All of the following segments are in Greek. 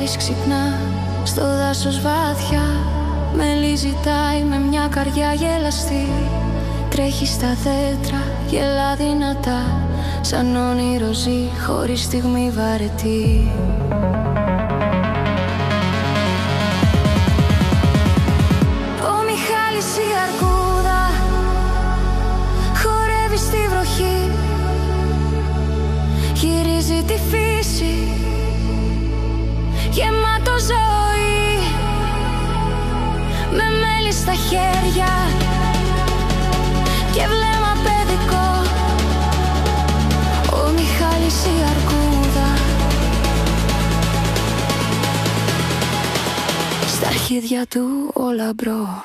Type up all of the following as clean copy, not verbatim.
Μιχάλης ξυπνά στο δάσος βαθιά. Μέλη ζητάει με μια καρδιά γελαστή. Τρέχει στα δέντρα, γελά δυνατά. Σαν όνειρο ζει χωρίς στιγμή βαρετή. Ο Μιχάλης η αρκούδα χορεύει στη βροχή. Γυρίζει τη φύση γεμάτο ζωή, με μέλι στα χέρια και βλέμμα παιδικό. Ο Μιχάλης η αρκούδα, στα αρχίδια του ο λαμπρό.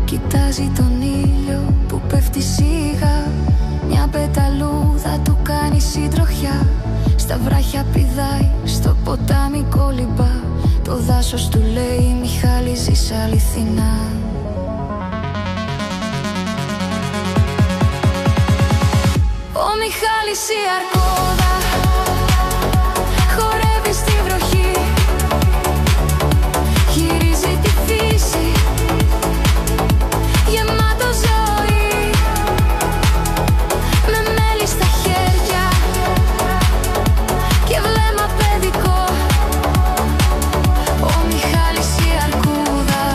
Κοιτάζει τον ήλιο που πέφτει σιγά. Μια πεταλούδα του κάνει συντροχιά. Στα βράχια πηδάει, στο ποτάμι κολυμπά. Το δάσος του λέει Μιχάλη ζεις αληθινά. Ο Μιχάλης η αρκούδα χορεύει στη βροχή. Γυρίζει τη φύση γεμάτο ζωή, με μέλι στα χέρια και βλέμμα παιδικό. Ο Μιχάλης η αρκούδα,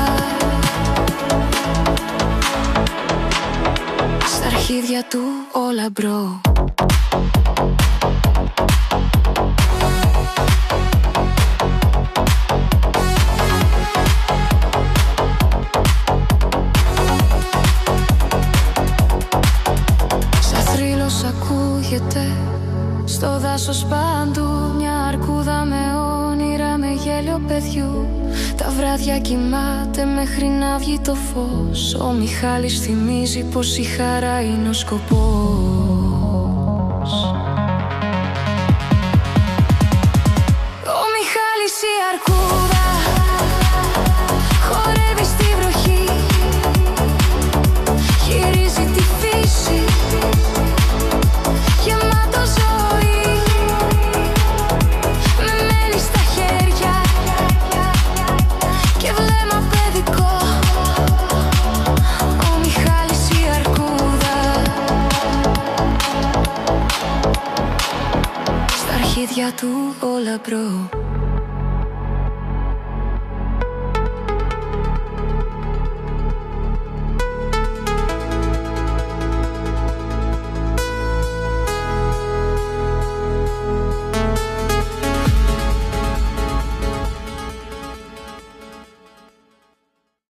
στα αρχίδια του ο λαμπρό. Ακούγεται στο δάσος παντού μια αρκούδα με όνειρα, με γέλιο παιδιού. Τα βράδια κοιμάται μέχρι να βγει το φως. Ο Μιχάλης θυμίζει πως η χαρά είναι ο σκοπός. Ο Μιχάλης η αρκούδα χορεύει στη βροχή. Γυρίζει τη φύση γεμάτο ζωή, με μέλι στα χέρια και βλέμμα παιδικό. Ο Μιχάλης η αρκούδα, στα αρχίδια του ο λαμπρό.